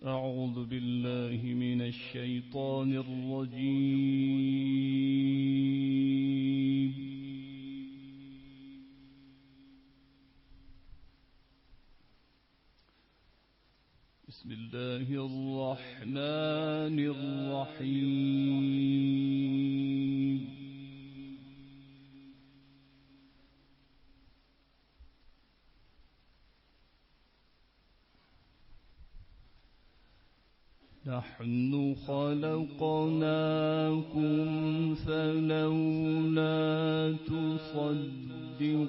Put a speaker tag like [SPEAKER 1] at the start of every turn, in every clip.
[SPEAKER 1] أعوذ بالله من الشيطان الرجيم. بسم الله الرحمن الرحيم. نحن خلقناكم فلولا تصدقون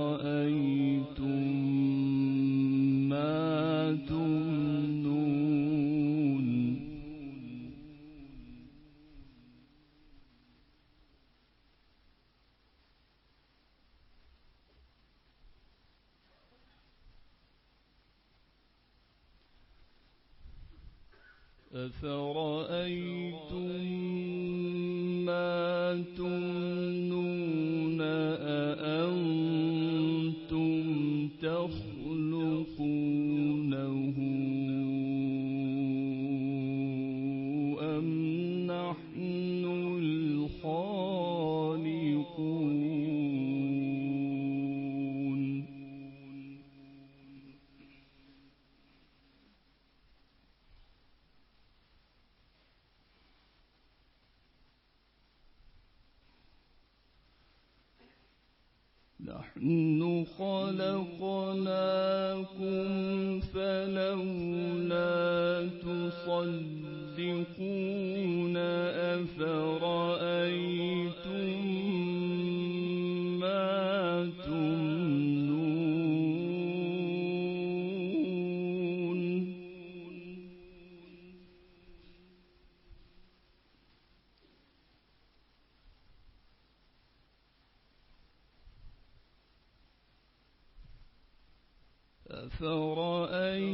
[SPEAKER 1] أفرأيتم ما تمنون. أفرأيتم ما تمنون أأنتم تخلقونه أم نحن الخالقون. نحن خلقناكم فلولا تصدقون أفرأيتم ما تمنون. أفرأيتم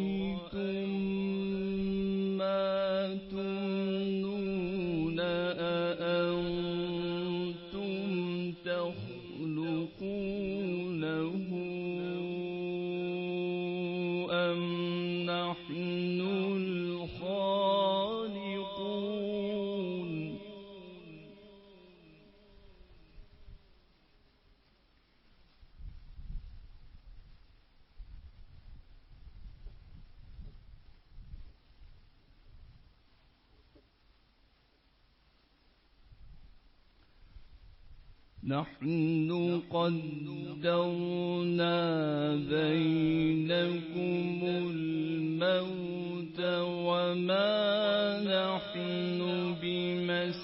[SPEAKER 1] ما تمنون أأنتم تخلقونه أم نحن الخالقون. نحن قدرنا بينكم الموت وما نحن بمسبوقين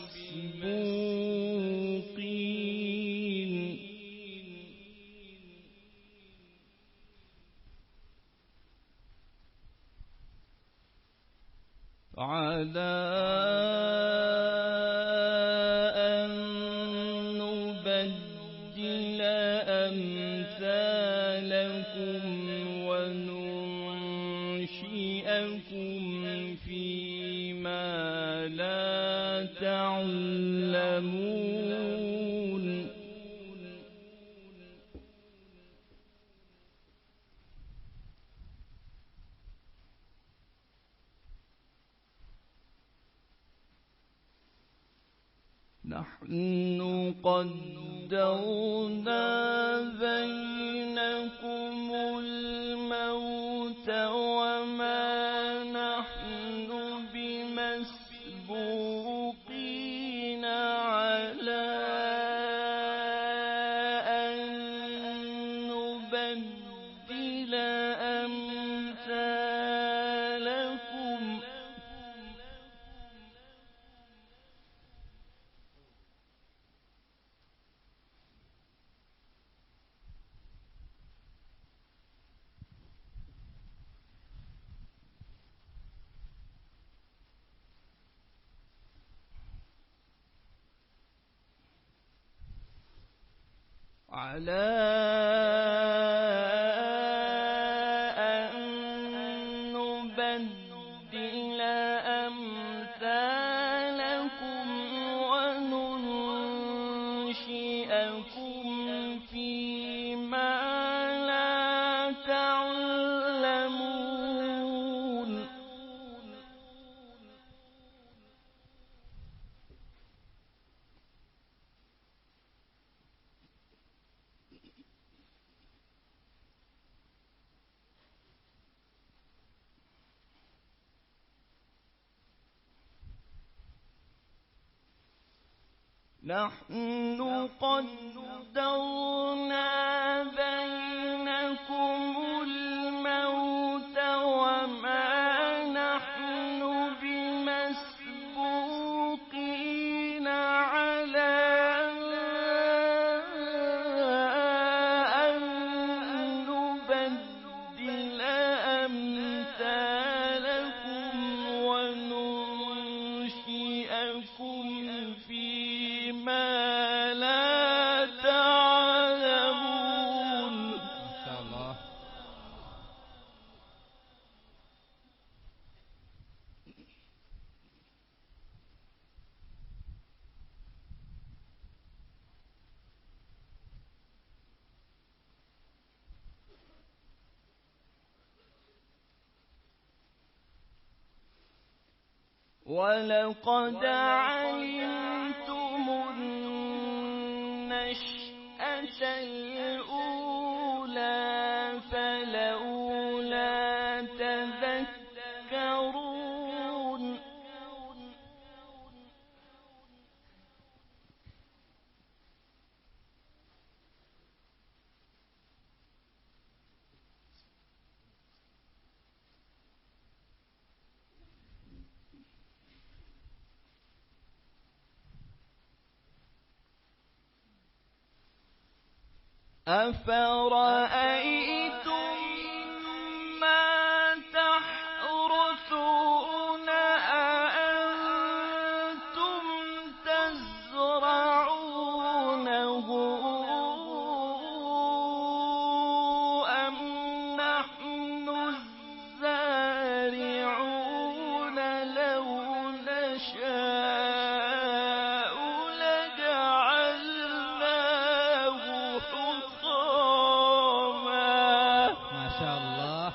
[SPEAKER 1] على أن نبدل أمثالكم وننشئكم فيما لا تعلمون نحن قدرنا بينكم الموت وما نحن بمسبوقين على أن نبدل أمثالكم على أن نبدل أمثالكم وننشئكم فيما لا تعلمون نحن قدرنا بينكم الموت وما نحن بمسبوقين على أن نبدل أمثالكم وننشئكم فيما لا تعلمون
[SPEAKER 2] ما شاء الله.
[SPEAKER 1] ولقد علمتم النشأة الأولى فلولا تذكرون أفرأيتم ما تحرثون أأنتم تزرعونه أم نحن الزارعون لو نشاء لجعلناه حطاما
[SPEAKER 2] ما شاء الله.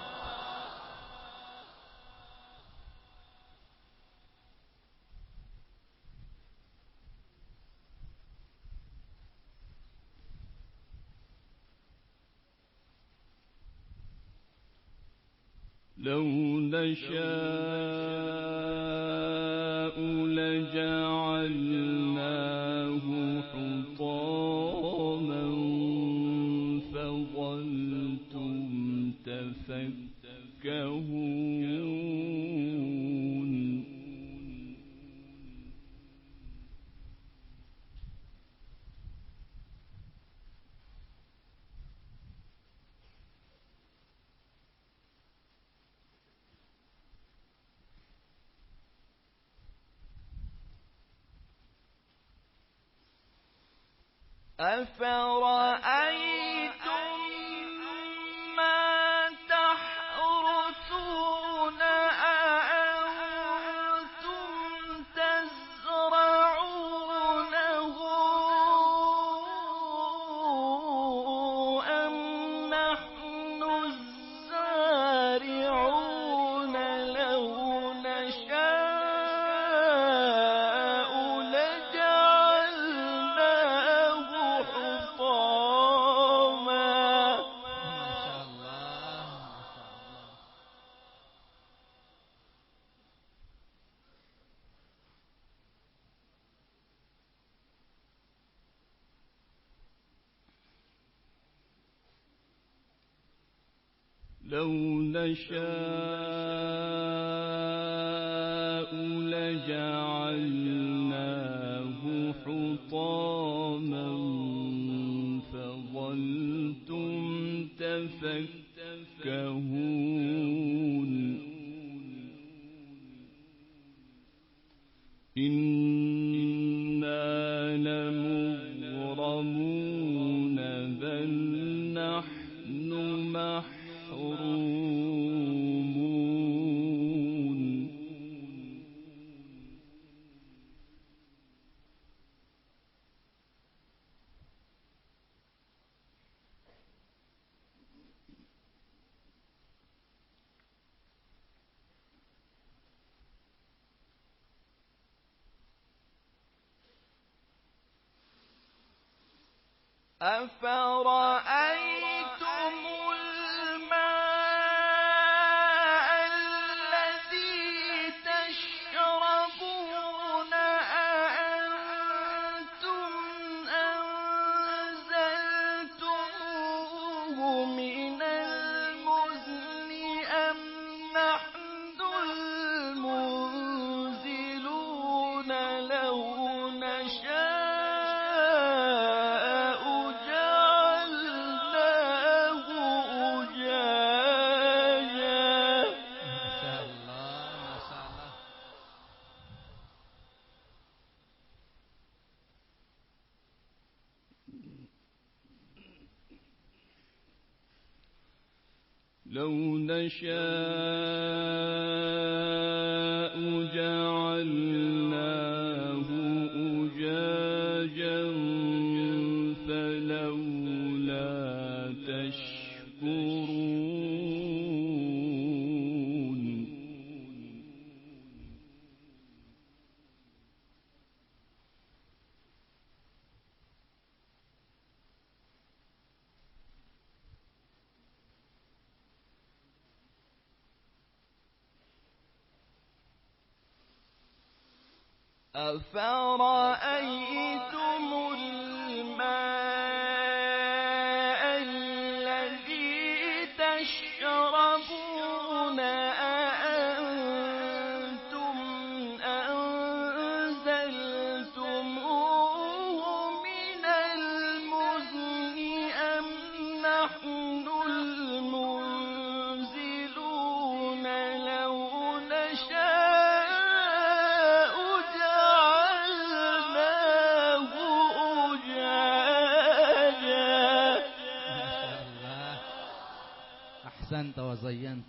[SPEAKER 1] لو نشاء لجعلناه حطاما أفرأيتم ما تحرثون أأنتم تزرعونه أم نحن الزارعون لو نشاء لجعلناه حطاما.
[SPEAKER 2] ما شاء الله، ما شاء الله.
[SPEAKER 1] لو نشاء لجعلناه حطاما فظلتم تفكهون. إنا لمغرمون بل نحن محرومون. أفرأيتم الماء الذي تشربون أأنتم أنزلتموه من المزن أم نحن المنزلون لو نشاء جعلناه أجاجا.
[SPEAKER 2] ما شاء الله، ما شاء الله.
[SPEAKER 1] لو نشاء جعلناه أجاجا فلولا تشكرون. أفرأيتم الماء الذي تشربون أأنتم أنزلتموه من المزن أم نحن المنزلون لو نشاء جعلناه أجاجا.
[SPEAKER 2] ما شاء الله. أحسنت وزينت.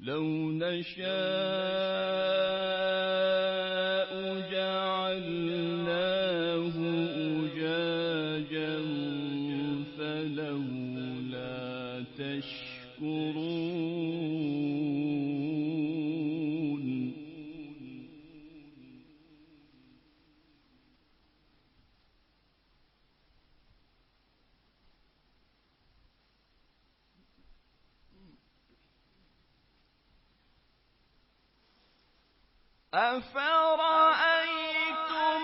[SPEAKER 1] لو نشاء جعلناه أجاجا فلولا تشكرون. أفرأيتم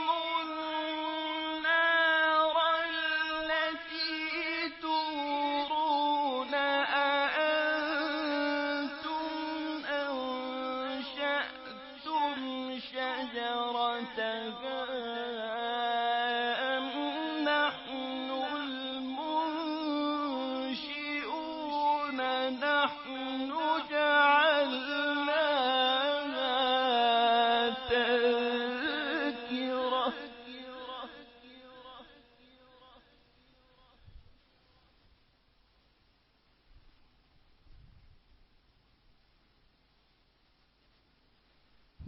[SPEAKER 1] النار التي تورون أأنتم أنشأتم شجرتها أم نحن المنشئون.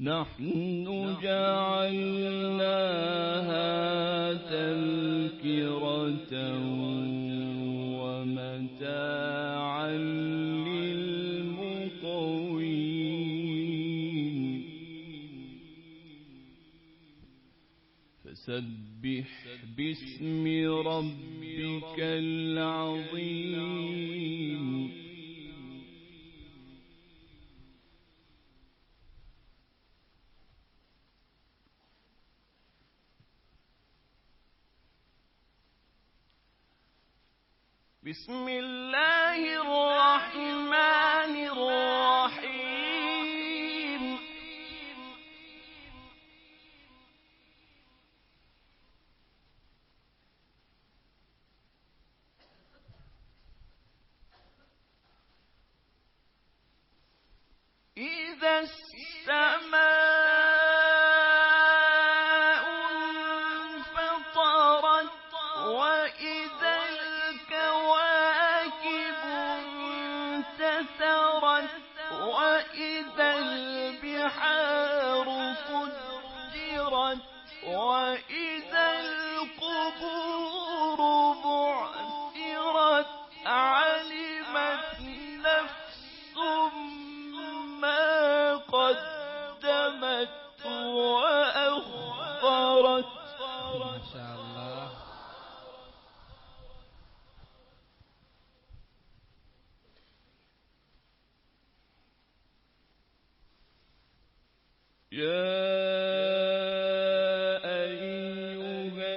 [SPEAKER 1] نحن جعلناها تذكرة ومتاعا للمقوين فسبح باسم ربك العظيم بسم الله الرحمن الرحيم إذا السماء انفطرت وإذا الكواكب انتثرت وإذا البحار فجرت وإذا القبور بعثرت علمت نفس ما قدمت وأخرت.
[SPEAKER 2] ما شاء الله.
[SPEAKER 1] يا أيها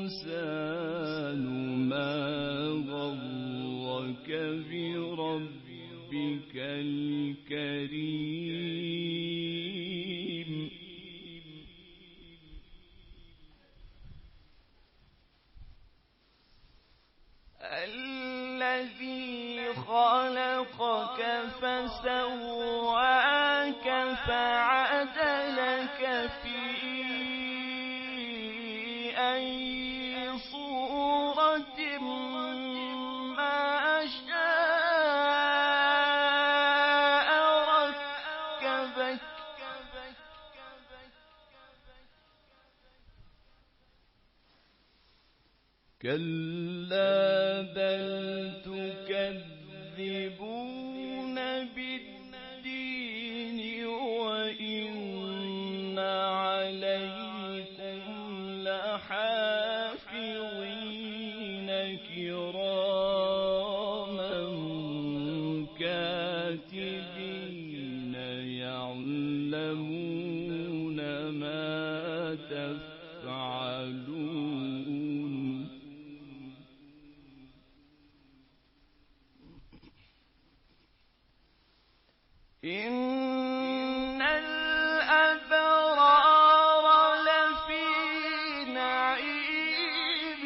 [SPEAKER 1] الإنسان ما غرك بربك الكريم الذي خلقك فسواك فعدلك في أي صورة ما شاء ركبك كلا بل تكذبون بالدين وإن عليكم لحافظين كراما كاتبين يعلمون ما تفعلون. إن الأبرار لفي نعيم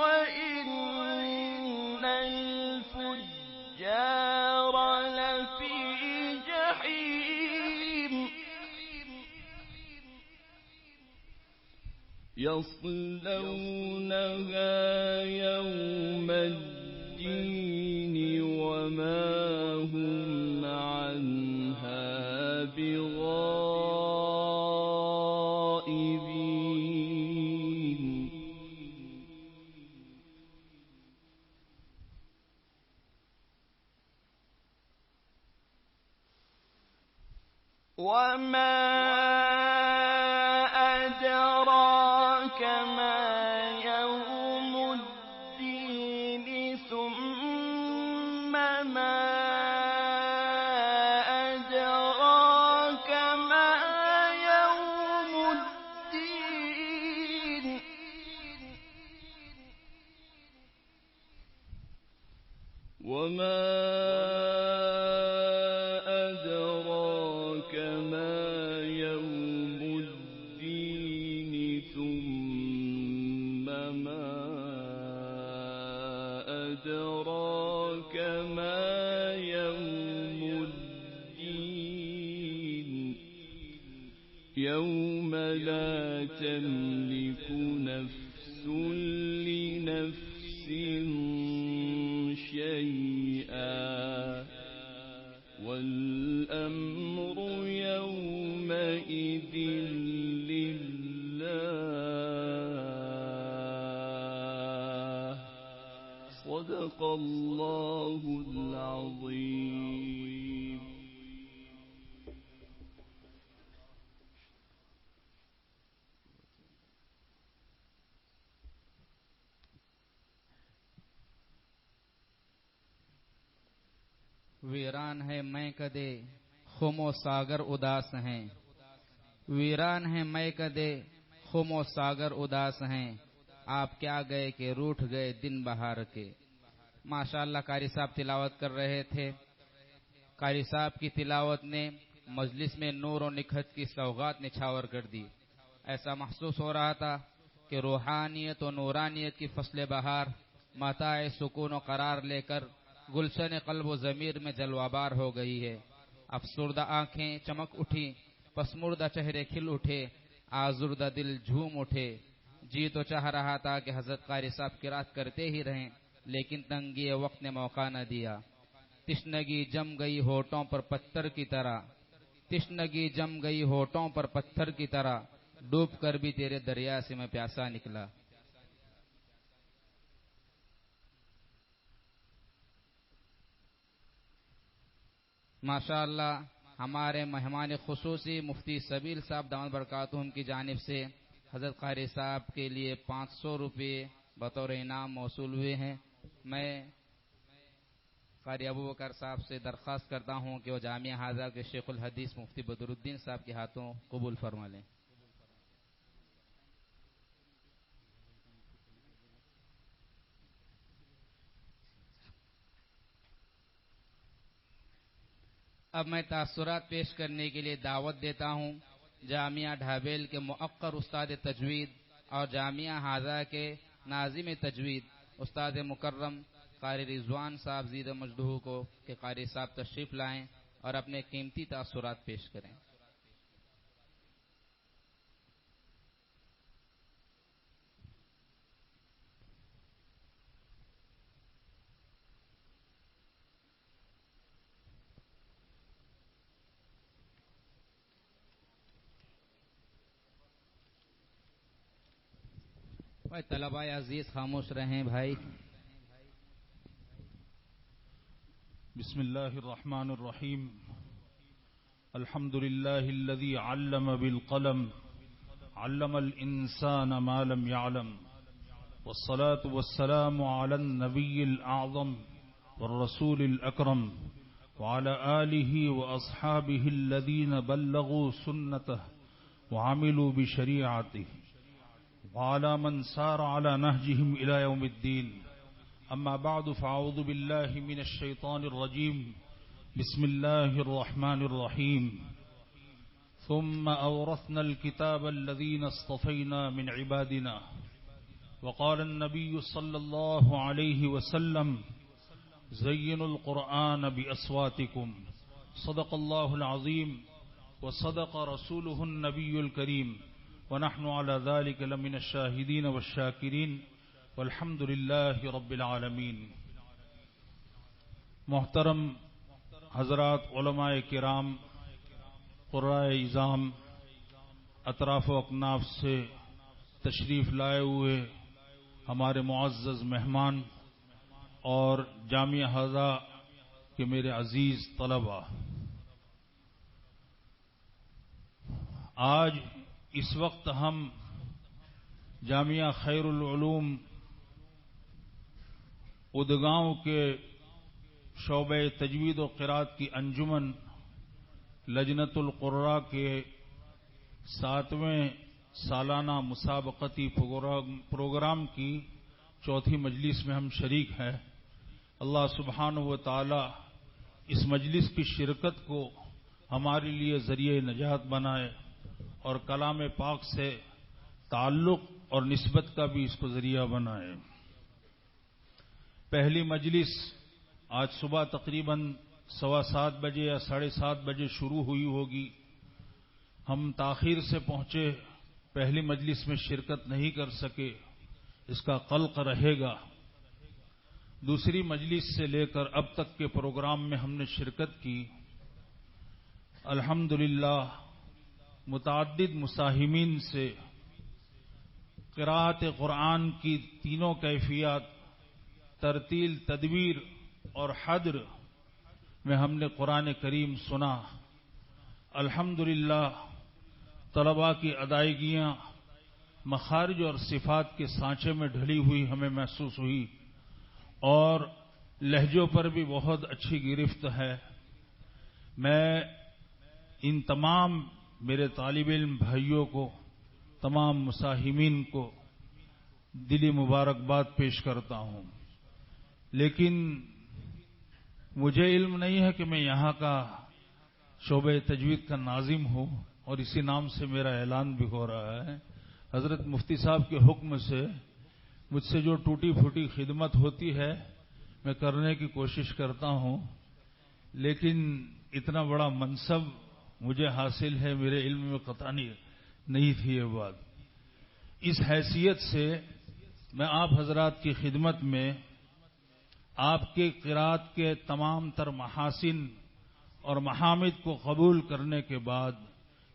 [SPEAKER 1] وإن الفجار لفي جحيم يصلونها يوم الدين وما هم عنها بغائبين. وما أدراك ما يوم الدين ثم ما أدراك ما يوم الدين وما أدراك ما يوم الدين ثم ما أدراك ما يوم الدين يوم لا تملك نفس لنفس شيئا والأمر يومئذ لله صدق الله العظيم.
[SPEAKER 2] ویران ہے میں کدے خم و ساگر اداس ہیں، ویران ہے میں کدے خم و ساگر اداس ہیں، آپ کیا گئے کہ روٹھ گئے دن بہار کے۔ ماشاءاللہ قاری صاحب تلاوت کر رہے تھے۔ قاری صاحب کی تلاوت نے مجلس میں نور و نکھت کی سوغات نچھاور کر دی۔ ایسا محسوس ہو رہا تھا کہ روحانیت و نورانیت کی فصل بہار متاع سکون و قرار لے کر گلشن قلب و ضمیر میں جلوہ بار ہو گئی ہے۔ افسردہ آنکھیں چمک اٹھی، پسمردہ چہرے کھل اٹھے، آزردہ دل جھوم اٹھے۔ جی تو چاہ رہا تھا کہ حضرت قاری صاحب قرات کرتے ہی رہیں، لیکن تنگی وقت نے موقع نہ دیا۔ تشنگی جم گئی ہونٹوں پر پتھر کی طرح، تشنگی جم گئی ہونٹوں پر پتھر کی طرح، ڈوب کر بھی تیرے دریا سے میں پیاسا نکلا۔ ماشاءاللہ ہمارے مہمان خصوصی مفتی سبیل صاحب دامت برکاتہم کی جانب سے حضرت قاری صاحب کے لیے 500 روپے بطور انعام موصول ہوئے ہیں۔ میں قاری ابوبکر صاحب سے درخواست کرتا ہوں کہ وہ جامعہ ہاضہ کے شیخ الحدیث مفتی بدر الدین صاحب کے ہاتھوں قبول فرما لیں۔ اب میں تاثرات پیش کرنے کے لیے دعوت دیتا ہوں جامعہ ڈھابیل کے مؤقر استاد تجوید اور جامعہ ہاضہ کے ناظم تجوید استاد مکرم قاری رضوان صاحب زید مجدہ کو کہ قاری صاحب تشریف لائیں اور اپنے قیمتی تاثرات پیش کریں۔ بھائی طلباء عزیز خاموش رہیں بھائی۔
[SPEAKER 3] بسم الله الرحمن الرحيم الحمد لله الذي علم بالقلم علم الإنسان ما لم يعلم والصلاة والسلام على النبي الأعظم والرسول الأكرم وعلى آله وأصحابه الذين بلغوا سنته وعملوا بشريعته وعلى من سار على نهجهم إلى يوم الدين. أما بعد فأعوذ بالله من الشيطان الرجيم بسم الله الرحمن الرحيم ثم أورثنا الكتاب الذين اصطفينا من عبادنا وقال النبي صلى الله عليه وسلم زينوا القرآن بأصواتكم صدق الله العظيم وصدق رسوله النبي الكريم ونحن على ذلك لمن الشاهدين والشاكرين والحمد لله رب العالمین۔ محترم حضرات علماء کرام، قرائے اعظام، اطراف و اکناف سے تشریف لائے ہوئے ہمارے معزز مہمان اور جامعہ ہاضہ کے میرے عزیز طلباء، آج اس وقت ہم جامعہ خیر العلوم ادگاؤں کے شعبہ تجوید و قرات کی انجمن لجنت القراء کے 7ویں سالانہ مسابقتی پروگرام کی چوتھی مجلس میں ہم شریک ہیں۔ اللہ سبحانہ و تعالی اس مجلس کی شرکت کو ہمارے لیے ذریعہ نجات بنائے اور کلام پاک سے تعلق اور نسبت کا بھی اس کو ذریعہ بنائے۔ پہلی مجلس آج صبح تقریباً 7:15 بجے یا 7:30 بجے شروع ہوئی ہوگی. ہم تاخیر سے پہنچے، پہلی مجلس میں شرکت نہیں کر سکے، اس کا قلق رہے گا. دوسری مجلس سے لے کر اب تک کے پروگرام میں ہم نے شرکت کی. الحمدللہ متعدد مساہمین سے قراءت قرآن کی تینوں کیفیات، ترتیل، تدبیر اور حدر میں ہم نے قرآن کریم سنا. الحمدللہ طلباء کی ادائیگیاں مخارج اور صفات کے سانچے میں ڈھلی ہوئی ہمیں محسوس ہوئی اور لہجوں پر بھی بہت اچھی گرفت ہے. میں ان تمام میرے طالب علم بھائیوں کو، تمام مساہمین کو دلی مبارکباد پیش کرتا ہوں. لیکن مجھے علم نہیں ہے کہ میں یہاں کا شعبہ تجوید کا ناظم ہوں اور اسی نام سے میرا اعلان بھی ہو رہا ہے. حضرت مفتی صاحب کے حکم سے مجھ سے جو ٹوٹی پھوٹی خدمت ہوتی ہے میں کرنے کی کوشش کرتا ہوں، لیکن اتنا بڑا منصب مجھے حاصل ہے، میرے علم میں قطع نہیں تھی یہ بات. اس حیثیت سے میں آپ حضرات کی خدمت میں آپ کے قرات کے تمام تر محاسن اور محامد کو قبول کرنے کے بعد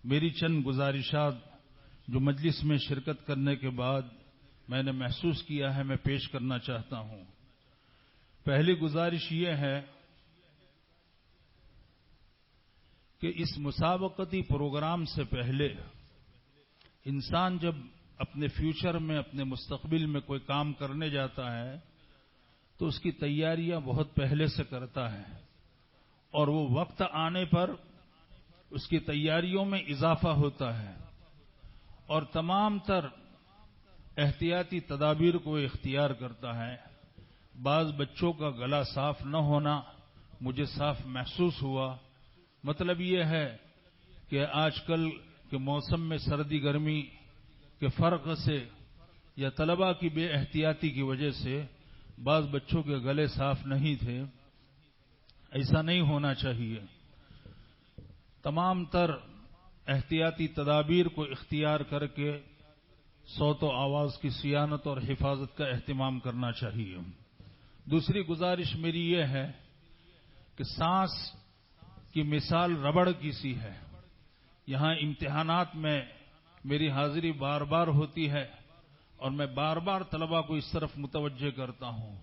[SPEAKER 3] میری چند گزارشات جو مجلس میں شرکت کرنے کے بعد میں نے محسوس کیا ہے میں پیش کرنا چاہتا ہوں. پہلی گزارش یہ ہے کہ اس مسابقتی پروگرام سے پہلے انسان جب اپنے فیوچر میں، اپنے مستقبل میں کوئی کام کرنے جاتا ہے تو اس کی تیاریاں بہت پہلے سے کرتا ہے اور وہ وقت آنے پر اس کی تیاریوں میں اضافہ ہوتا ہے اور تمام تر احتیاطی تدابیر کو اختیار کرتا ہے. بعض بچوں کا گلا صاف نہ ہونا مجھے صاف محسوس ہوا. مطلب یہ ہے کہ آج کل کے موسم میں سردی گرمی کے فرق سے یا طلباء کی بے احتیاطی کی وجہ سے بعض بچوں کے گلے صاف نہیں تھے. ایسا نہیں ہونا چاہیے. تمام تر احتیاطی تدابیر کو اختیار کر کے صوت و آواز کی صیانت اور حفاظت کا اہتمام کرنا چاہیے. دوسری گزارش میری یہ ہے کہ سانس کی مثال ربڑ کی سی ہے. یہاں امتحانات میں میری حاضری بار بار ہوتی ہے اور میں بار بار طلباء کو اس طرف متوجہ کرتا ہوں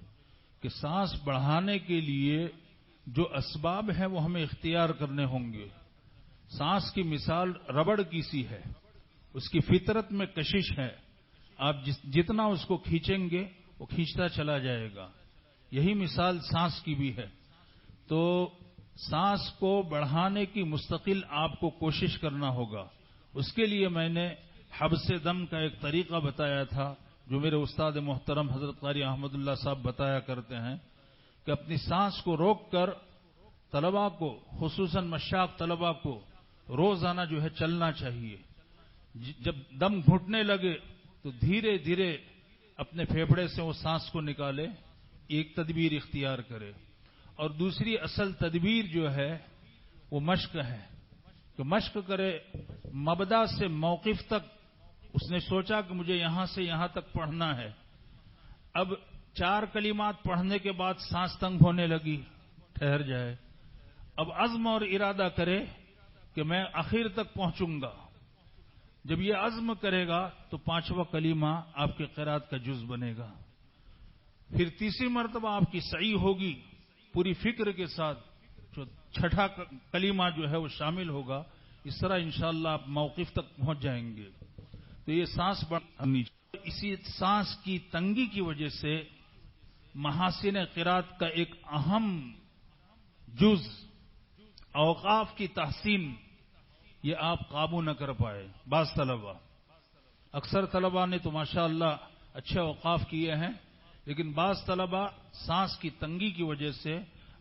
[SPEAKER 3] کہ سانس بڑھانے کے لیے جو اسباب ہیں وہ ہمیں اختیار کرنے ہوں گے. سانس کی مثال ربڑ کی سی ہے، اس کی فطرت میں کشش ہے. آپ جتنا اس کو کھینچیں گے وہ کھینچتا چلا جائے گا. یہی مثال سانس کی بھی ہے. تو سانس کو بڑھانے کی مستقل آپ کو کوشش کرنا ہوگا. اس کے لیے میں نے حبس دم کا ایک طریقہ بتایا تھا جو میرے استاد محترم حضرت قاری احمد اللہ صاحب بتایا کرتے ہیں کہ اپنی سانس کو روک کر طلباء کو، خصوصاً مشاق طلباء کو روزانہ جو ہے چلنا چاہیے. جب دم گھٹنے لگے تو دھیرے دھیرے اپنے پھیپھڑے سے وہ سانس کو نکالے. ایک تدبیر اختیار کرے. اور دوسری اصل تدبیر جو ہے وہ مشق ہے کہ مشق کرے. مبدا سے موقف تک اس نے سوچا کہ مجھے یہاں سے یہاں تک پڑھنا ہے. اب 4 کلمات پڑھنے کے بعد سانس تنگ ہونے لگی، ٹھہر جائے. اب عزم اور ارادہ کرے کہ میں آخر تک پہنچوں گا. جب یہ عزم کرے گا تو 5واں کلمہ آپ کے قرات کا جز بنے گا. پھر تیسری مرتبہ آپ کی سعی ہوگی پوری فکر کے ساتھ، جو 6واں کلمہ جو ہے وہ شامل ہوگا. اس طرح انشاءاللہ آپ موقف تک پہنچ جائیں گے. تو یہ سانس بڑھانی، اسی سانس کی تنگی کی وجہ سے محاسن قرات کا ایک اہم جز اوقاف کی تحسین یہ آپ قابو نہ کر پائے. بعض طلباء، اکثر طلباء نے تو ماشاءاللہ اچھے اوقاف کیے ہیں، لیکن بعض طلباء سانس کی تنگی کی وجہ سے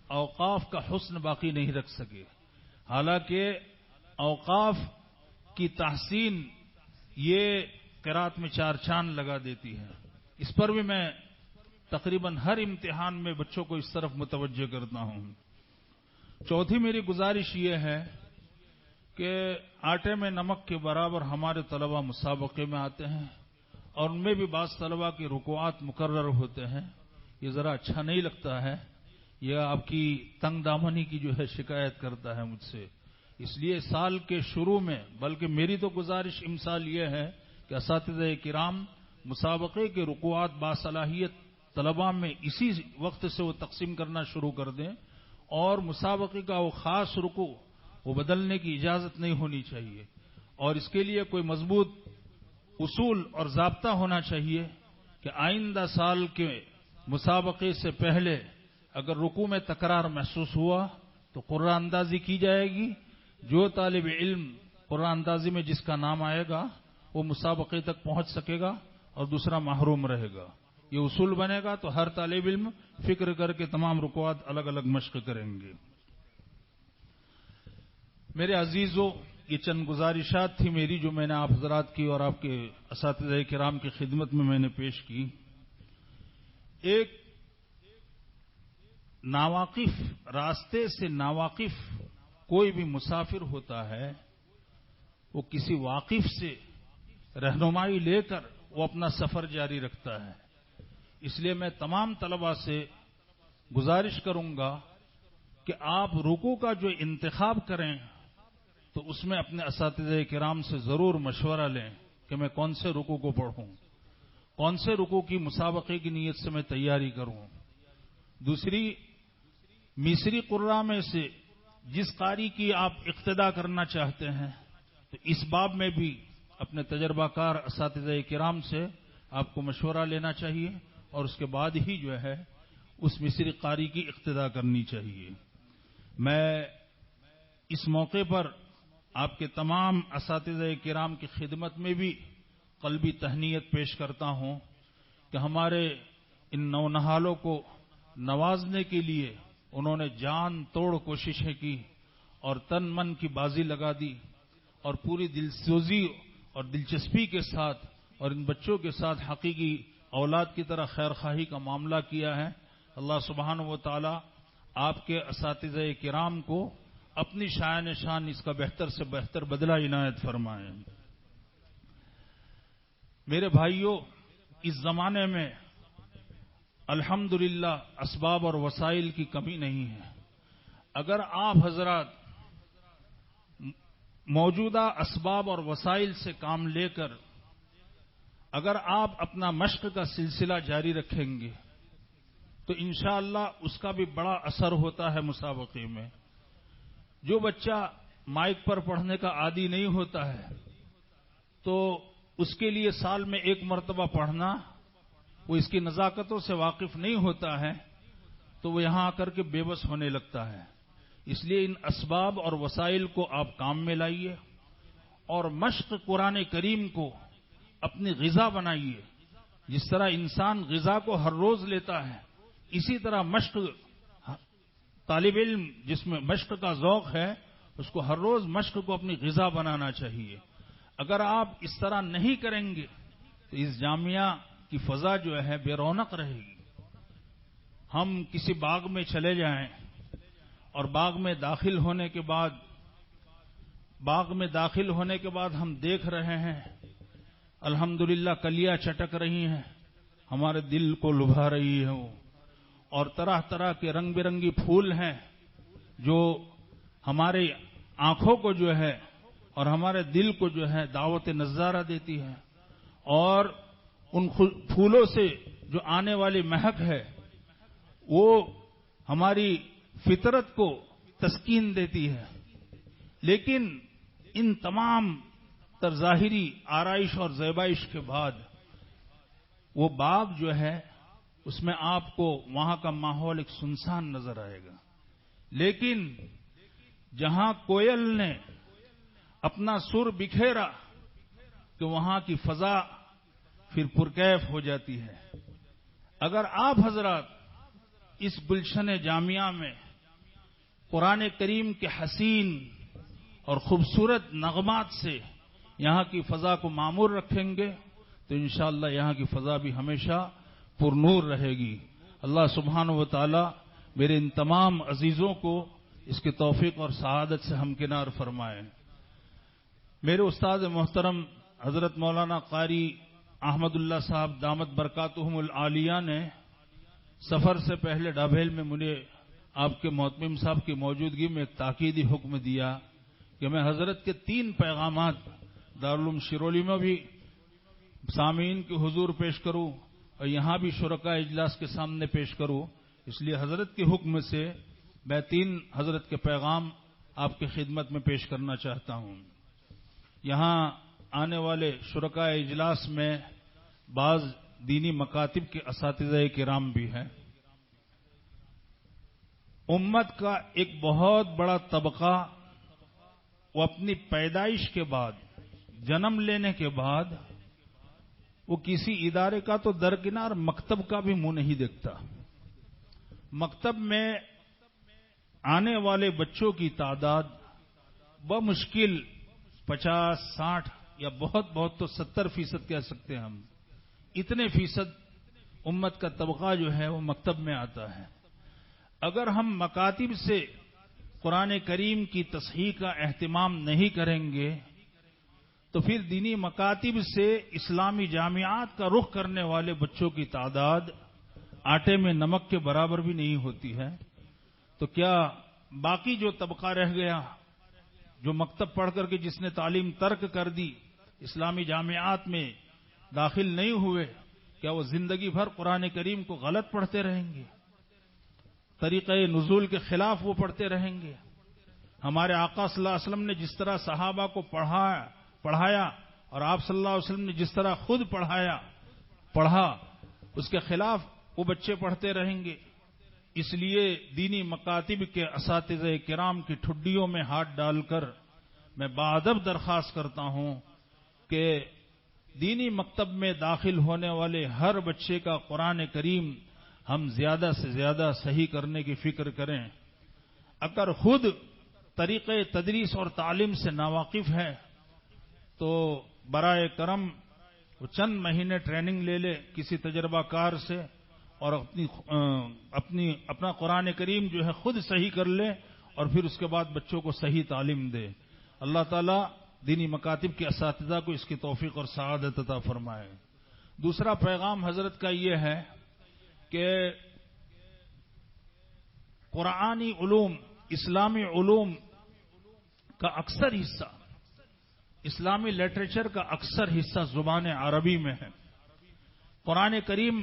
[SPEAKER 3] اوقاف کا حسن باقی نہیں رکھ سکے. حالانکہ اوقاف کی تحسین یہ قرات میں 4 چاند لگا دیتی ہے. اس پر بھی میں تقریباً ہر امتحان میں بچوں کو اس طرف متوجہ کرتا ہوں۔ چوتھی میری گزارش یہ ہے کہ آٹے میں نمک کے برابر ہمارے طلبہ مسابقے میں آتے ہیں اور ان میں بھی بعض طلبہ کے رکوعات مقرر ہوتے ہیں، یہ ذرا اچھا نہیں لگتا ہے، یہ آپ کی تنگ دامنی کی جو ہے شکایت کرتا ہے مجھ سے۔ اس لیے سال کے شروع میں، بلکہ میری تو گزارش امسال یہ ہے کہ اساتذہ کرام مسابقے کے رکوعات باصلاحیت طلباء میں اسی وقت سے وہ تقسیم کرنا شروع کر دیں، اور مسابقے کا وہ خاص رکوع وہ بدلنے کی اجازت نہیں ہونی چاہیے، اور اس کے لیے کوئی مضبوط اصول اور ضابطہ ہونا چاہیے کہ آئندہ سال کے مسابقے سے پہلے اگر رکوع میں تکرار محسوس ہوا تو قرآن اندازی کی جائے گی، جو طالب علم قرآن اندازی میں جس کا نام آئے گا وہ مسابقے تک پہنچ سکے گا اور دوسرا محروم رہے گا۔ یہ اصول بنے گا تو ہر طالب علم فکر کر کے تمام رکوعات الگ الگ مشق کریں گے۔ میرے عزیزو، یہ چند گزارشات تھی میری جو میں نے آپ حضرات کی اور آپ کے اساتذہ کرام کی خدمت میں نے پیش کی۔ ایک ناواقف، راستے سے ناواقف کوئی بھی مسافر ہوتا ہے، وہ کسی واقف سے رہنمائی لے کر وہ اپنا سفر جاری رکھتا ہے۔ اس لیے میں تمام طلباء سے گزارش کروں گا کہ آپ رکوع کا جو انتخاب کریں تو اس میں اپنے اساتذہ کرام سے ضرور مشورہ لیں کہ میں کون سے رکوع کو پڑھوں، کون سے رکوع کی مسابقے کی نیت سے میں تیاری کروں۔ دوسری، مصری قراء میں سے جس قاری کی آپ اقتداء کرنا چاہتے ہیں تو اس باب میں بھی اپنے تجربہ کار اساتذہ کرام سے آپ کو مشورہ لینا چاہیے اور اس کے بعد ہی جو ہے اس مصری قاری کی اقتداء کرنی چاہیے۔ میں اس موقع پر آپ کے تمام اساتذہ کرام کی خدمت میں بھی قلبی تہنیت پیش کرتا ہوں کہ ہمارے ان نونہالوں کو نوازنے کے لیے انہوں نے جان توڑ کوششیں کی اور تن من کی بازی لگا دی اور پوری دلسوزی اور دلچسپی کے ساتھ اور ان بچوں کے ساتھ حقیقی اولاد کی طرح خیر خواہی کا معاملہ کیا ہے۔ اللہ سبحانہ و تعالی آپ کے اساتذہ کرام کو اپنی شان شان اس کا بہتر سے بہتر بدلہ عنایت فرمائیں۔ میرے بھائیوں، اس زمانے میں الحمدللہ اسباب اور وسائل کی کمی نہیں ہے۔ اگر آپ حضرات موجودہ اسباب اور وسائل سے کام لے کر اگر آپ اپنا مشق کا سلسلہ جاری رکھیں گے تو انشاءاللہ اس کا بھی بڑا اثر ہوتا ہے مسابقے میں۔ جو بچہ مائک پر پڑھنے کا عادی نہیں ہوتا ہے تو اس کے لیے سال میں ایک مرتبہ پڑھنا، وہ اس کی نزاکتوں سے واقف نہیں ہوتا ہے تو وہ یہاں آ کر کے بے بس ہونے لگتا ہے۔ اس لیے ان اسباب اور وسائل کو آپ کام میں لائیے اور مشق قرآن کریم کو اپنی غذا بنائیے۔ جس طرح انسان غذا کو ہر روز لیتا ہے، اسی طرح مشق، طالب علم جس میں مشق کا ذوق ہے اس کو ہر روز مشق کو اپنی غذا بنانا چاہیے۔ اگر آپ اس طرح نہیں کریں گے تو اس جامعہ کی فضا جو ہے بے رونق رہے گی۔ ہم کسی باغ میں چلے جائیں اور باغ میں داخل ہونے کے بعد ہم دیکھ رہے ہیں الحمدللہ کلیاں چٹک رہی ہیں، ہمارے دل کو لبھا رہی ہیں وہ، اور طرح طرح کے رنگ برنگی پھول ہیں جو ہمارے آنکھوں کو جو ہے اور ہمارے دل کو جو ہے دعوت نظارہ دیتی ہے، اور ان پھولوں سے جو آنے والی مہک ہے وہ ہماری فطرت کو تسکین دیتی ہے۔ لیکن ان تمام تر ظاہری آرائش اور زیبائش کے بعد وہ باغ جو ہے اس میں آپ کو وہاں کا ماحول ایک سنسان نظر آئے گا۔ لیکن جہاں کوئل نے اپنا سر بکھیرا تو وہاں کی فضا پھر پرکیف ہو جاتی ہے۔ اگر آپ حضرات اس گلشن جامعہ میں قرآن کریم کے حسین اور خوبصورت نغمات سے یہاں کی فضا کو معمور رکھیں گے تو انشاءاللہ یہاں کی فضا بھی ہمیشہ پرنور رہے گی۔ اللہ سبحانہ و تعالی میرے ان تمام عزیزوں کو اس کی توفیق اور سعادت سے ہمکنار فرمائے۔ میرے استاد محترم حضرت مولانا قاری احمد اللہ صاحب دامت برکاتہم العالیہ نے سفر سے پہلے ڈابھیل میں مجھے آپ کے محتمم صاحب کی موجودگی میں ایک تاکیدی حکم دیا کہ میں حضرت کے 3 پیغامات دارالعلوم شیرولی میں بھی سامعین کے حضور پیش کروں اور یہاں بھی شرکاء اجلاس کے سامنے پیش کروں۔ اس لیے حضرت کے حکم سے میں 3 حضرت کے پیغام آپ کی خدمت میں پیش کرنا چاہتا ہوں۔ یہاں آنے والے شرکاء اجلاس میں بعض دینی مکاتب کے اساتذہ کرام بھی ہیں۔ امت کا ایک بہت بڑا طبقہ وہ اپنی پیدائش کے بعد، جنم لینے کے بعد وہ کسی ادارے کا تو درکنار مکتب کا بھی منہ نہیں دیکھتا۔ مکتب میں آنے والے بچوں کی تعداد بمشکل 50، 60 یا بہت تو 70% کہہ سکتے ہیں ہم۔ اتنے فیصد امت کا طبقہ جو ہے وہ مکتب میں آتا ہے۔ اگر ہم مکاتب سے قرآن کریم کی تصحیح کا اہتمام نہیں کریں گے تو پھر دینی مکاتب سے اسلامی جامعات کا رخ کرنے والے بچوں کی تعداد آٹے میں نمک کے برابر بھی نہیں ہوتی ہے۔ تو کیا باقی جو طبقہ رہ گیا، جو مکتب پڑھ کر کے جس نے تعلیم ترک کر دی، اسلامی جامعات میں داخل نہیں ہوئے، کیا وہ زندگی بھر قرآن کریم کو غلط پڑھتے رہیں گے؟ طریقہ نزول کے خلاف وہ پڑھتے رہیں گے؟ ہمارے آقا صلی اللہ علیہ وسلم نے جس طرح صحابہ کو پڑھایا اور آپ صلی اللہ علیہ وسلم نے جس طرح خود پڑھا اس کے خلاف وہ بچے پڑھتے رہیں گے۔ اس لیے دینی مکاتب کے اساتذہ کرام کی ٹھڈیوں میں ہاتھ ڈال کر میں بادب درخواست کرتا ہوں کہ دینی مکتب میں داخل ہونے والے ہر بچے کا قرآن کریم ہم زیادہ سے زیادہ صحیح کرنے کی فکر کریں۔ اگر خود طریقہ تدریس اور تعلیم سے ناواقف ہے تو برائے کرم وہ چند مہینے ٹریننگ لے لے کسی تجربہ کار سے اور اپنا قرآن کریم جو ہے خود صحیح کر لے اور پھر اس کے بعد بچوں کو صحیح تعلیم دے۔ اللہ تعالیٰ دینی مکاتب کے اساتذہ کو اس کی توفیق اور سعادت عطا فرمائے۔ دوسرا پیغام حضرت کا یہ ہے کہ قرآنی علوم، اسلامی علوم کا اکثر حصہ، اسلامی لٹریچر کا اکثر حصہ زبان عربی میں ہے۔ قرآن کریم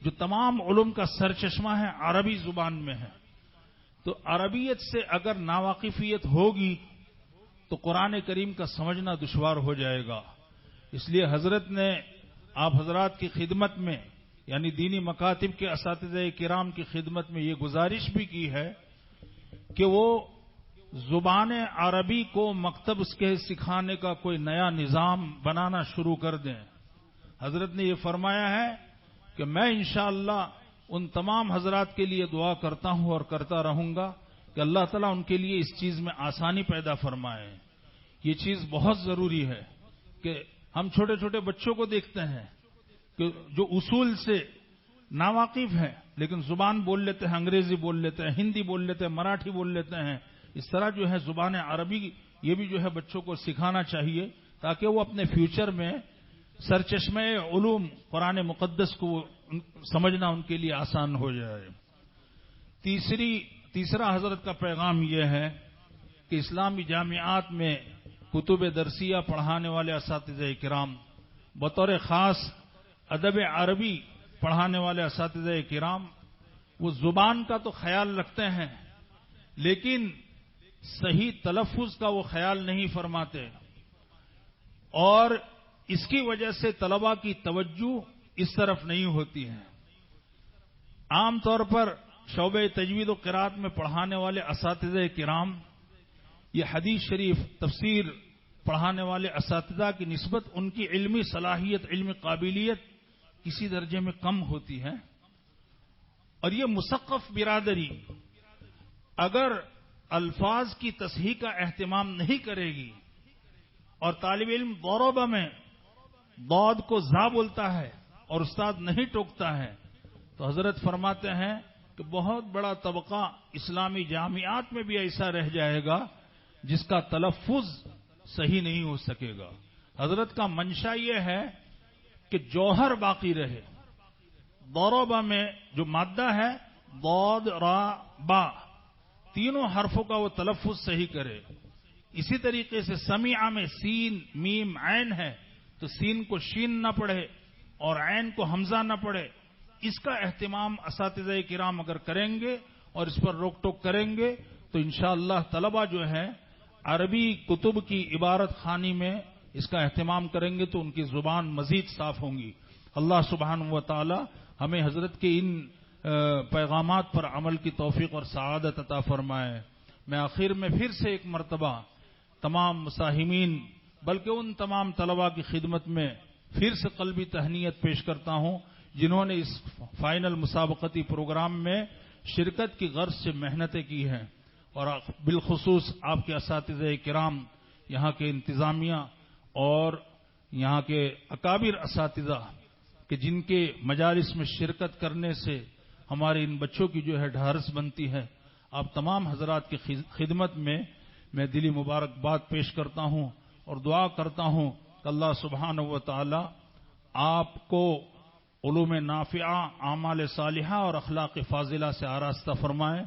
[SPEAKER 3] جو تمام علوم کا سرچشمہ ہے عربی زبان میں ہے، تو عربیت سے اگر ناواقفیت ہوگی تو قرآن کریم کا سمجھنا دشوار ہو جائے گا۔ اس لیے حضرت نے آپ حضرات کی خدمت میں، یعنی دینی مکاتب کے اساتذہ کرام کی خدمت میں یہ گزارش بھی کی ہے کہ وہ زبان عربی کو مکتب کے سکھانے کا کوئی نیا نظام بنانا شروع کر دیں۔ حضرت نے یہ فرمایا ہے کہ میں انشاءاللہ ان تمام حضرات کے لیے دعا کرتا ہوں اور کرتا رہوں گا کہ اللہ تعالیٰ ان کے لیے اس چیز میں آسانی پیدا فرمائے۔ یہ چیز بہت ضروری ہے کہ ہم چھوٹے چھوٹے بچوں کو دیکھتے ہیں کہ جو اصول سے ناواقف ہیں لیکن زبان بول لیتے ہیں، انگریزی بول لیتے ہیں، ہندی بول لیتے ہیں، مراٹھی بول لیتے ہیں۔ اس طرح جو ہے زبان عربی یہ بھی جو ہے بچوں کو سکھانا چاہیے تاکہ وہ اپنے فیوچر میں سرچشمہ علوم قرآن مقدس کو سمجھنا ان کے لیے آسان ہو جائے۔ تیسرا حضرت کا پیغام یہ ہے کہ اسلامی جامعات میں کتب درسیہ پڑھانے والے اساتذہ کرام، بطور خاص ادب عربی پڑھانے والے اساتذہ کرام، وہ زبان کا تو خیال رکھتے ہیں لیکن صحیح تلفظ کا وہ خیال نہیں فرماتے، اور اس کی وجہ سے طلباء کی توجہ اس طرف نہیں ہوتی ہے۔ عام طور پر شعبہ تجوید و قرات میں پڑھانے والے اساتذہ کرام، یہ حدیث شریف تفسیر پڑھانے والے اساتذہ کی نسبت ان کی علمی صلاحیت، علمی قابلیت کسی درجے میں کم ہوتی ہے، اور یہ مثقف برادری اگر الفاظ کی تصحیح کا اہتمام نہیں کرے گی اور طالب علم ضربہ میں ضاد کو زا بولتا ہے اور استاد نہیں ٹوکتا ہے تو حضرت فرماتے ہیں کہ بہت بڑا طبقہ اسلامی جامعات میں بھی ایسا رہ جائے گا جس کا تلفظ صحیح نہیں ہو سکے گا۔ حضرت کا منشا یہ ہے کہ جوہر باقی رہے۔ ضربہ میں جو مادہ ہے ضاد را با، تینوں حرفوں کا وہ تلفظ صحیح کرے۔ اسی طریقے سے سمیع میں سین میم عین ہے تو سین کو شین نہ پڑھے اور عین کو حمزہ نہ پڑھے۔ اس کا اہتمام اساتذہ کرام اگر کریں گے اور اس پر روک ٹوک کریں گے تو انشاءاللہ طلبہ جو ہے عربی کتب کی عبارت خوانی میں اس کا اہتمام کریں گے تو ان کی زبان مزید صاف ہوں گی۔ اللہ سبحانہ و تعالی ہمیں حضرت کے ان پیغامات پر عمل کی توفیق اور سعادت عطا فرمائے۔ میں آخر میں پھر سے ایک مرتبہ تمام مساہمین بلکہ ان تمام طلباء کی خدمت میں پھر سے قلبی تہنیت پیش کرتا ہوں جنہوں نے اس فائنل مسابقتی پروگرام میں شرکت کی غرض سے محنتیں کی ہیں، اور بالخصوص آپ کے اساتذہ کرام، یہاں کے انتظامیہ اور یہاں کے اکابر اساتذہ کہ جن کے مجالس میں شرکت کرنے سے ہمارے ان بچوں کی جو ہے ڈھارس بنتی ہے، آپ تمام حضرات کی خدمت میں دلی مبارکباد پیش کرتا ہوں اور دعا کرتا ہوں کہ اللہ سبحانہ و تعالی آپ کو علوم نافعہ، اعمال صالحہ اور اخلاق فاضلہ سے آراستہ فرمائے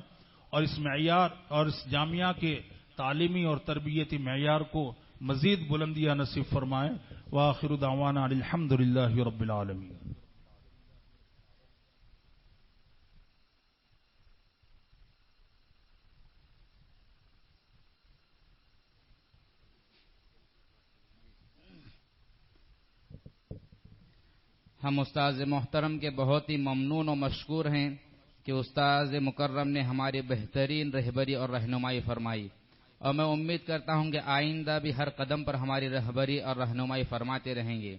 [SPEAKER 3] اور اس معیار اور اس جامعہ کے تعلیمی اور تربیتی معیار کو مزید بلندیاں نصیب فرمائے۔ وآخر دعوانا الحمدللہ رب العالمین۔
[SPEAKER 2] ہم استاذ محترم کے بہت ہی ممنون و مشکور ہیں کہ استاذ مکرم نے ہماری بہترین رہبری اور رہنمائی فرمائی، اور میں امید کرتا ہوں کہ آئندہ بھی ہر قدم پر ہماری رہبری اور رہنمائی فرماتے رہیں گے۔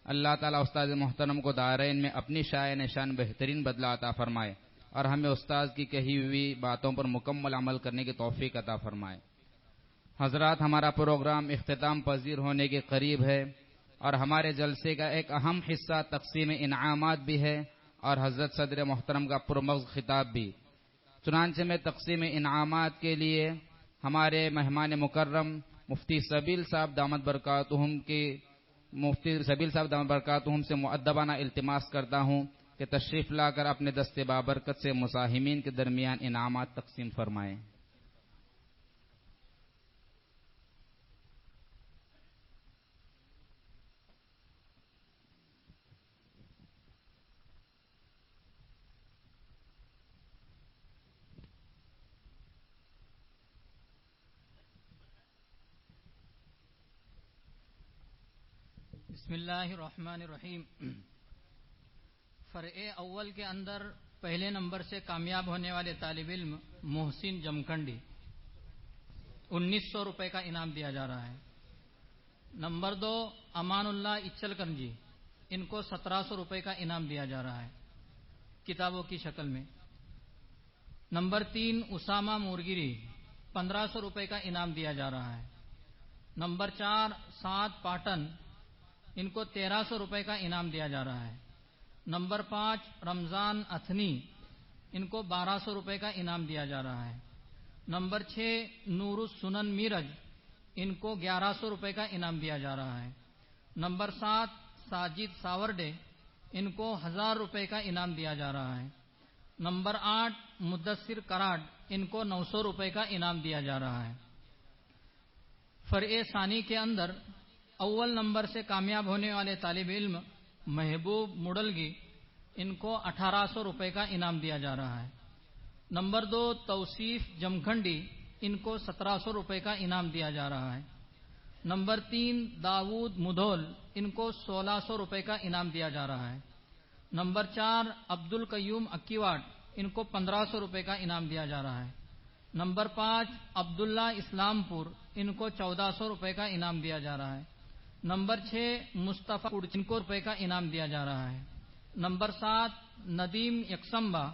[SPEAKER 2] اللہ تعالیٰ استاذ محترم کو دارین میں اپنی شائع نشان بہترین بدلہ عطا فرمائے اور ہمیں استاذ کی کہی ہوئی باتوں پر مکمل عمل کرنے کی توفیق عطا فرمائے۔ حضرات، ہمارا پروگرام اختتام پذیر ہونے کے قریب ہے اور ہمارے جلسے کا ایک اہم حصہ تقسیم انعامات بھی ہے اور حضرت صدر محترم کا پرمغز خطاب بھی۔ چنانچہ میں تقسیم انعامات کے لیے ہمارے مہمان مکرم مفتی سبیل صاحب دامت برکاتہم سے مؤدبانہ التماس کرتا ہوں کہ تشریف لا کر اپنے دست بابرکت سے مساہمین کے درمیان انعامات تقسیم فرمائیں۔
[SPEAKER 4] بسم اللہ الرحمن الرحیم۔ فرع اول کے اندر پہلے نمبر سے کامیاب ہونے والے طالب علم محسن جمکھنڈی 1900 روپے کا انعام دیا جا رہا ہے۔ نمبر 2 امان اللہ اچل کرنجی، ان کو 1700 روپے کا انعام دیا جا رہا ہے کتابوں کی شکل میں۔ نمبر 3 اسامہ مورگیری 1500 روپے کا انعام دیا جا رہا ہے۔ نمبر 4 سعد پاٹن، ان کو 1300 روپے کا انعام دیا جا رہا ہے۔ نمبر 5 رمضان اتھنی، ان کو 1200 روپے کا انعام دیا جا رہا ہے۔ نمبر 6 نور السنن میرج، ان کو 1100 روپے کا انعام دیا جا رہا ہے۔ نمبر 7 ساجد ساورڈے، ان کو 1000 روپے کا انعام دیا جا رہا ہے۔ نمبر 8 مدثر کراٹ، ان کو 900 روپے کا انعام دیا جا رہا ہے۔ فرع ثانی کے اندر اول نمبر سے کامیاب ہونے والے طالب علم محبوب مڈلگی، ان کو 1800 روپے کا انعام دیا جا رہا ہے۔ نمبر 2 توصیف جمکھنڈی، ان کو 1700 روپے کا انعام دیا جا رہا ہے۔ نمبر 3 داود مدھول، ان کو 1600 روپے کا انعام دیا جا رہا ہے۔ نمبر 4 عبد القیوم اکیواٹ، ان کو 1500 روپے کا انعام دیا جا رہا ہے۔ نمبر 5 عبداللہ اسلام پور، ان کو 1400 روپے کا انعام دیا جا رہا ہے۔ نمبر 6 مصطفیٰ ان کو روپے کا انعام دیا جا رہا ہے۔ نمبر 7 ندیم یکسمبا،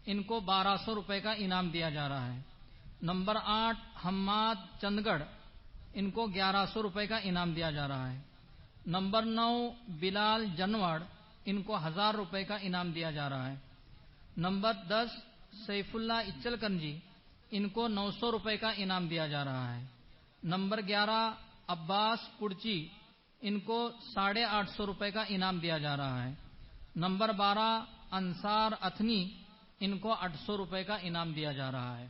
[SPEAKER 4] ان کو 1200 روپے کا انعام دیا جا رہا ہے۔ نمبر 8 حماد چندگڑھ، ان کو 1100 روپے کا انعام دیا جا رہا ہے۔ نمبر 9 بلال جنوڑ، ان کو 1000 روپے کا انعام دیا جا رہا ہے۔ نمبر 10 سیف اللہ اچل کنجی، ان کو 900 روپے کا انعام دیا جا رہا ہے۔ نمبر 11 عباس پڑچی، ان کو 850 روپے کا انعام دیا جا رہا ہے۔ نمبر 12 انصار اتھنی، ان کو 800 روپے کا انعام دیا جا رہا ہے۔